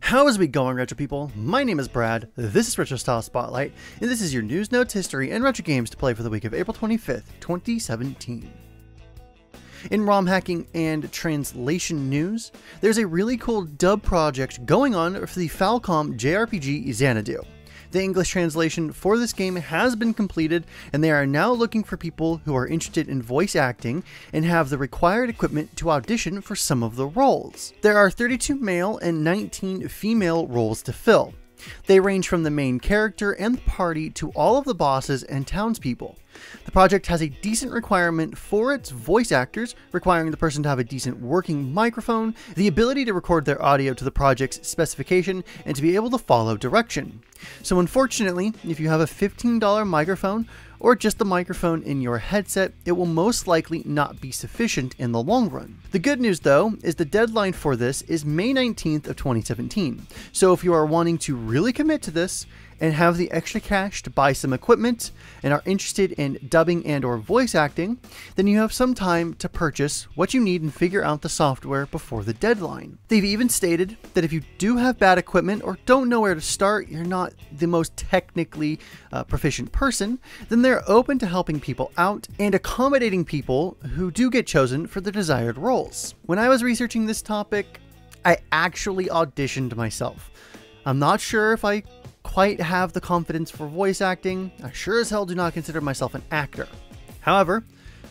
How's it going, Retro people? My name is Brad, this is Retro Style Spotlight, and this is your news, notes, history, and retro games to play for the week of April 25th, 2017. In ROM hacking and translation news, there's a really cool dub project going on for the Falcom JRPG Xanadu. The English translation for this game has been completed, and they are now looking for people who are interested in voice acting and have the required equipment to audition for some of the roles. There are 32 male and 19 female roles to fill. They range from the main character and the party to all of the bosses and townspeople. The project has a decent requirement for its voice actors, requiring the person to have a decent working microphone, the ability to record their audio to the project's specification, and to be able to follow direction. So unfortunately, if you have a $15 microphone, or just the microphone in your headset, it will most likely not be sufficient in the long run. The good news though, is the deadline for this is May 19th of 2017. So if you are wanting to really commit to this, and have the extra cash to buy some equipment, and are interested in dubbing and or voice acting, then you have some time to purchase what you need and figure out the software before the deadline. They've even stated that if you do have bad equipment or don't know where to start, you're not the most technically proficient person, then they're open to helping people out and accommodating people who do get chosen for the desired roles. When I was researching this topic, I actually auditioned myself. I'm not sure if I quite have the confidence for voice acting. I sure as hell do not consider myself an actor. However,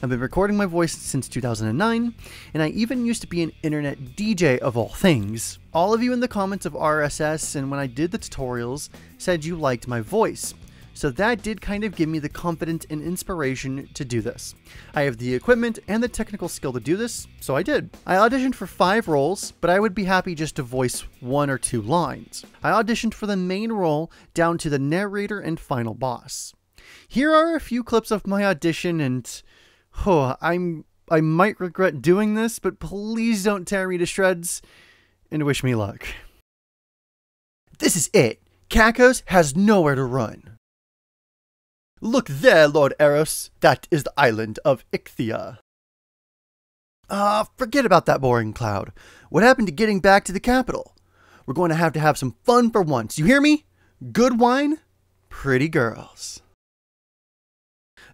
I've been recording my voice since 2009, and I even used to be an internet DJ of all things. All of you in the comments of RSS and when I did the tutorials said you liked my voice. So that did kind of give me the confidence and inspiration to do this. I have the equipment and the technical skill to do this, so I did. I auditioned for 5 roles, but I would be happy just to voice 1 or 2 lines. I auditioned for the main role down to the narrator and final boss. Here are a few clips of my audition, and I might regret doing this, but please don't tear me to shreds and wish me luck. This is it. Kakos has nowhere to run. Look there, Lord Eros. That is the island of Ichthia. Forget about that boring cloud. What happened to getting back to the capital? We're going to have some fun for once. You hear me? Good wine, pretty girls.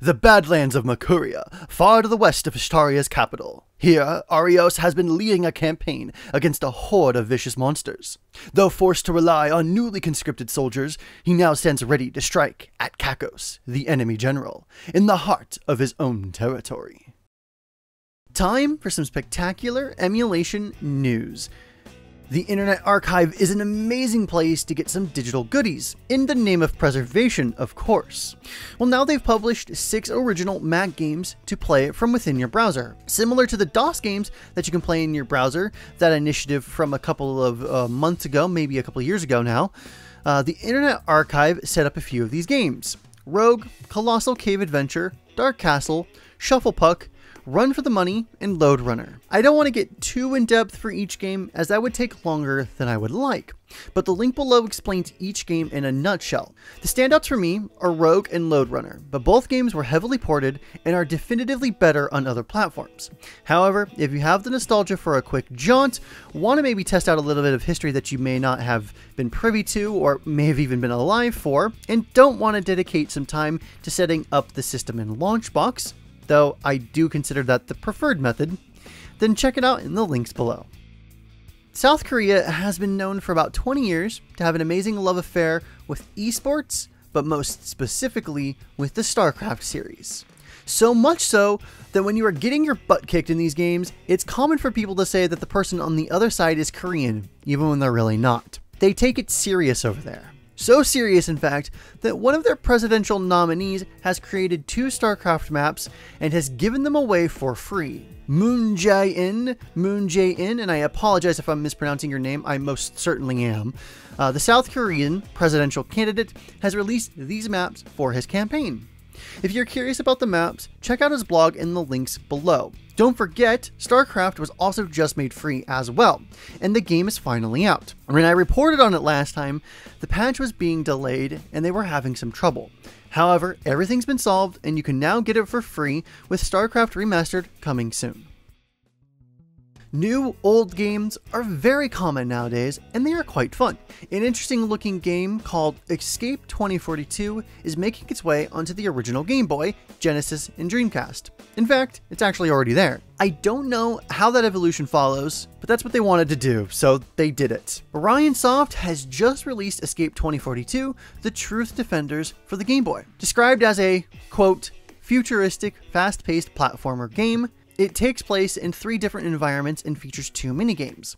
The Badlands of Makuria, far to the west of Ashtaria's capital. Here, Arios has been leading a campaign against a horde of vicious monsters. Though forced to rely on newly conscripted soldiers, he now stands ready to strike at Kakos, the enemy general, in the heart of his own territory. Time for some spectacular emulation news. The Internet Archive is an amazing place to get some digital goodies, in the name of preservation, of course. Well, now they've published 6 original Mac games to play from within your browser. Similar to the DOS games that you can play in your browser, that initiative from a couple of months ago, maybe a couple of years ago now, the Internet Archive set up a few of these games. Rogue, Colossal Cave Adventure, Dark Castle, Shuffle Puck, Run for the Money, and Load Runner. I don't want to get too in-depth for each game, as that would take longer than I would like, but the link below explains each game in a nutshell. The standouts for me are Rogue and Load Runner, but both games were heavily ported and are definitively better on other platforms. However, if you have the nostalgia for a quick jaunt, want to maybe test out a little bit of history that you may not have been privy to or may have even been alive for, and don't want to dedicate some time to setting up the system in Launchbox, though I do consider that the preferred method, then check it out in the links below. South Korea has been known for about 20 years to have an amazing love affair with esports, but most specifically with the StarCraft series. So much so that when you are getting your butt kicked in these games, it's common for people to say that the person on the other side is Korean, even when they're really not. They take it serious over there. So serious, in fact, that one of their presidential nominees has created 2 StarCraft maps and has given them away for free. Jaein, and I apologize if I'm mispronouncing your name, I most certainly am. The South Korean presidential candidate has released these maps for his campaign. If you're curious about the maps, check out his blog in the links below. Don't forget, StarCraft was also just made free as well, and the game is finally out. When I reported on it last time, the patch was being delayed and they were having some trouble. However, everything's been solved and you can now get it for free with StarCraft Remastered coming soon. New, old games are very common nowadays, and they are quite fun. An interesting looking game called Escape 2042 is making its way onto the original Game Boy, Genesis and Dreamcast. In fact, it's actually already there. I don't know how that evolution follows, but that's what they wanted to do, so they did it. Orion Soft has just released Escape 2042, The Truth Defenders for the Game Boy. Described as a, quote, futuristic, fast-paced platformer game, it takes place in 3 different environments and features 2 minigames.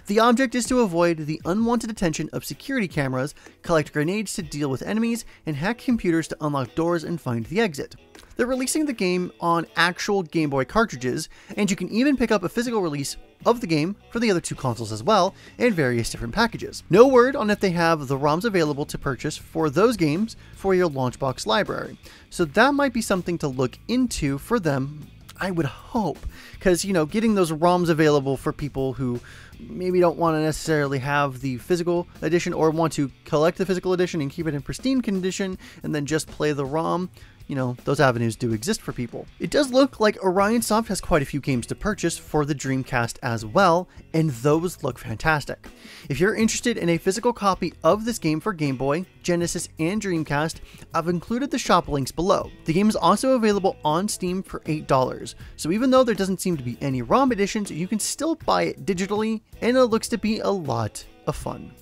The object is to avoid the unwanted attention of security cameras, collect grenades to deal with enemies, and hack computers to unlock doors and find the exit. They're releasing the game on actual Game Boy cartridges, and you can even pick up a physical release of the game for the other 2 consoles as well, in various different packages. No word on if they have the ROMs available to purchase for those games for your Launchbox library, so that might be something to look into for them, I would hope, because, you know, getting those ROMs available for people who maybe don't want to necessarily have the physical edition or want to collect the physical edition and keep it in pristine condition and then just play the ROM, you know, those avenues do exist for people. It does look like Orion Soft has quite a few games to purchase for the Dreamcast as well, and those look fantastic. If you're interested in a physical copy of this game for Game Boy, Genesis, and Dreamcast, I've included the shop links below. The game is also available on Steam for $8, so even though there doesn't seem to be any ROM editions, you can still buy it digitally, and it looks to be a lot of fun.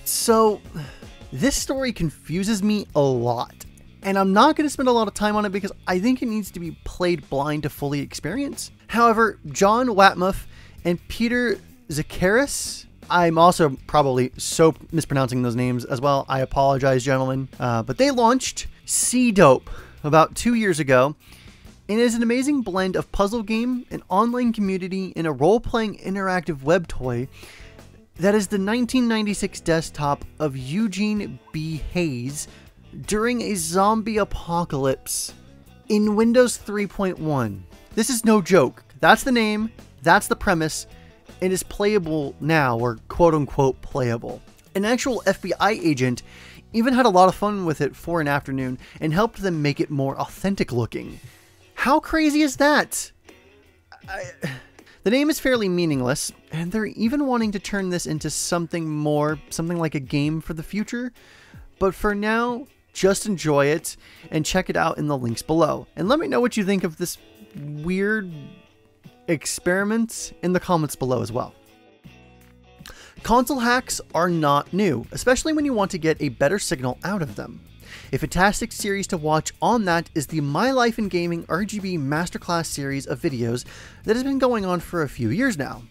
So, this story confuses me a lot. And I'm not going to spend a lot of time on it because I think it needs to be played blind to fully experience. However, John Watmuth and Peter Zakaris, I'm also probably so mispronouncing those names as well. I apologize, gentlemen. But they launched C-Dope about 2 years ago. And it is an amazing blend of puzzle game, an online community, and a role-playing interactive web toy that is the 1996 desktop of Eugene B. Hayes during a zombie apocalypse in Windows 3.1. This is no joke. That's the name, that's the premise, and is playable now, or quote-unquote playable. An actual FBI agent even had a lot of fun with it for an afternoon and helped them make it more authentic looking. How crazy is that? The name is fairly meaningless, and they're even wanting to turn this into something more, something like a game for the future. But for now, just enjoy it and check it out in the links below. And let me know what you think of this weird experiment in the comments below as well. Console hacks are not new, especially when you want to get a better signal out of them. A fantastic series to watch on that is the My Life in Gaming RGB Masterclass series of videos that has been going on for a few years now.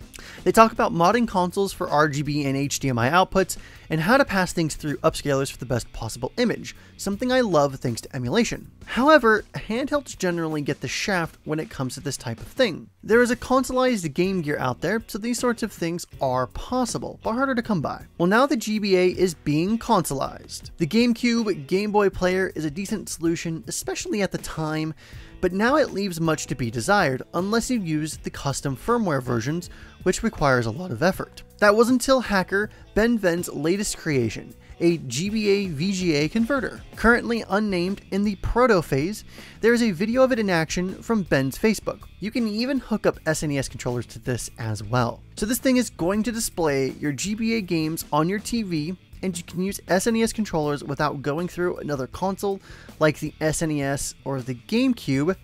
They talk about modding consoles for RGB and HDMI outputs, and how to pass things through upscalers for the best possible image, something I love thanks to emulation. However, handhelds generally get the shaft when it comes to this type of thing. There is a consoleized Game Gear out there, so these sorts of things are possible, but harder to come by. Well, now the GBA is being consoleized. The GameCube Game Boy player is a decent solution, especially at the time, but now it leaves much to be desired unless you use the custom firmware versions, which requires a lot of effort. That was until hacker Ben Ven's latest creation, a GBA VGA converter. Currently unnamed in the proto phase, there is a video of it in action from Ben's Facebook. You can even hook up SNES controllers to this as well. So this thing is going to display your GBA games on your TV, and you can use SNES controllers without going through another console like the SNES or the GameCube,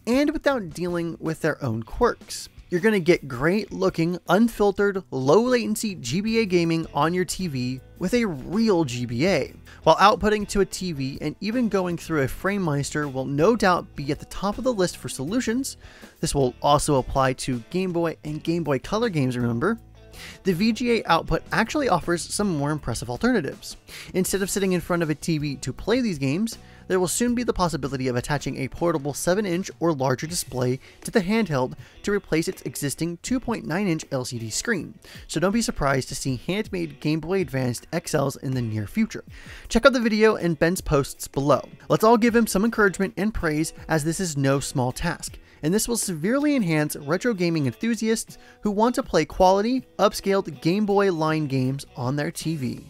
and without dealing with their own quirks. You're going to get great looking, unfiltered, low latency GBA gaming on your TV with a real GBA. While outputting to a TV and even going through a FrameMeister will no doubt be at the top of the list for solutions. This will also apply to Game Boy and Game Boy Color games, remember? The VGA output actually offers some more impressive alternatives. Instead of sitting in front of a TV to play these games, there will soon be the possibility of attaching a portable 7-inch or larger display to the handheld to replace its existing 2.9-inch LCD screen, so don't be surprised to see handmade Game Boy Advanced XLs in the near future. Check out the video and Ben's posts below. Let's all give him some encouragement and praise, as this is no small task, and this will severely enhance retro gaming enthusiasts who want to play quality, upscaled Game Boy line games on their TV.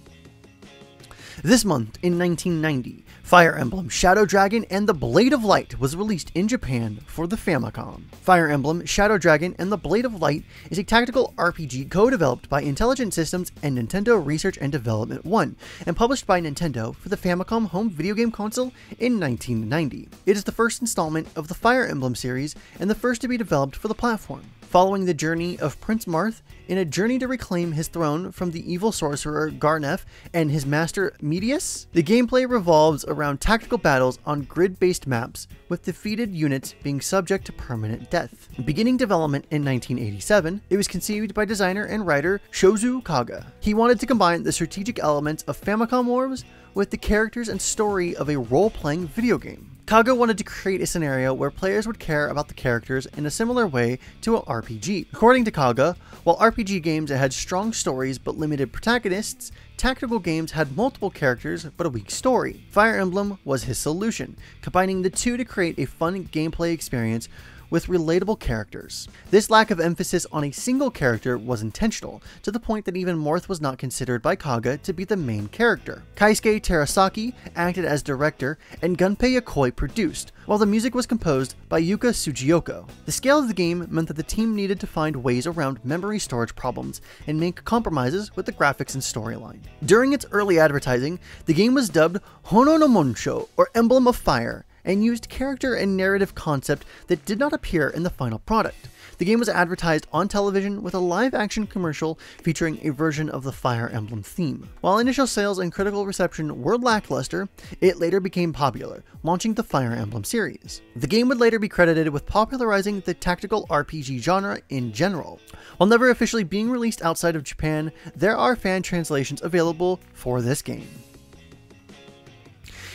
This month in 1990, Fire Emblem Shadow Dragon and the Blade of Light was released in Japan for the Famicom. Fire Emblem Shadow Dragon and the Blade of Light is a tactical RPG co-developed by Intelligent Systems and Nintendo Research and Development 1, and published by Nintendo for the Famicom home video game console in 1990. It is the first installment of the Fire Emblem series and the first to be developed for the platform. Following the journey of Prince Marth in a journey to reclaim his throne from the evil sorcerer Garnef and his master Medius, the gameplay revolves around tactical battles on grid-based maps, with defeated units being subject to permanent death. Beginning development in 1987, it was conceived by designer and writer Shozu Kaga. He wanted to combine the strategic elements of Famicom Wars with the characters and story of a role-playing video game. Kaga wanted to create a scenario where players would care about the characters in a similar way to an RPG. According to Kaga, while RPG games had strong stories but limited protagonists, tactical games had multiple characters but a weak story. Fire Emblem was his solution, combining the two to create a fun gameplay experience with relatable characters. This lack of emphasis on a single character was intentional, to the point that even Marth was not considered by Kaga to be the main character. Keisuke Terasaki acted as director and Gunpei Yokoi produced, while the music was composed by Yuka Sugiyoko. The scale of the game meant that the team needed to find ways around memory storage problems and make compromises with the graphics and storyline. During its early advertising, the game was dubbed Hono no Monsho, or Emblem of Fire, and used character and narrative concept that did not appear in the final product. The game was advertised on television with a live-action commercial featuring a version of the Fire Emblem theme. While initial sales and critical reception were lackluster, it later became popular, launching the Fire Emblem series. The game would later be credited with popularizing the tactical RPG genre in general. While never officially being released outside of Japan, there are fan translations available for this game.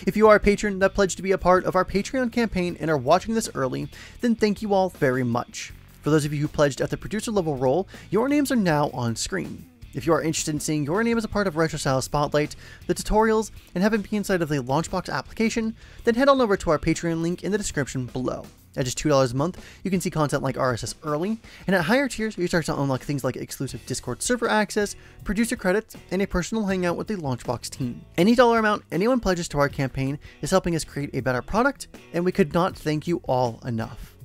If you are a patron that pledged to be a part of our Patreon campaign and are watching this early, then thank you all very much. For those of you who pledged at the producer level role, your names are now on screen. If you are interested in seeing your name as a part of Retro Style Spotlight, the tutorials, and having been inside of the Launchbox application, then head on over to our Patreon link in the description below. At just $2 a month, you can see content like RSS early, and at higher tiers, you start to unlock things like exclusive Discord server access, producer credits, and a personal hangout with the Launchbox team. Any dollar amount anyone pledges to our campaign is helping us create a better product, and we could not thank you all enough.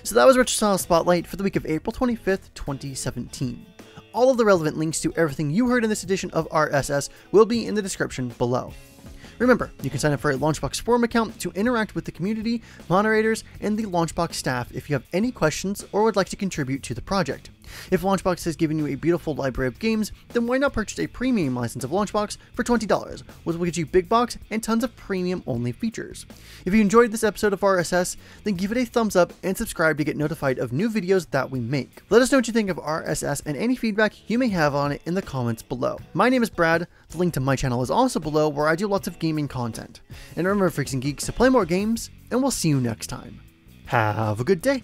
So that was Retro Style Spotlight for the week of April 25th, 2017. All of the relevant links to everything you heard in this edition of RSS will be in the description below. Remember, you can sign up for a Launchbox forum account to interact with the community, moderators, and the Launchbox staff if you have any questions or would like to contribute to the project. If Launchbox has given you a beautiful library of games, then why not purchase a premium license of Launchbox for $20, which will get you big box and tons of premium-only features. If you enjoyed this episode of RSS, then give it a thumbs up and subscribe to get notified of new videos that we make. Let us know what you think of RSS and any feedback you may have on it in the comments below. My name is Brad, the link to my channel is also below, where I do lots of gaming content. And remember, freaks and geeks, to play more games, and we'll see you next time. Have a good day!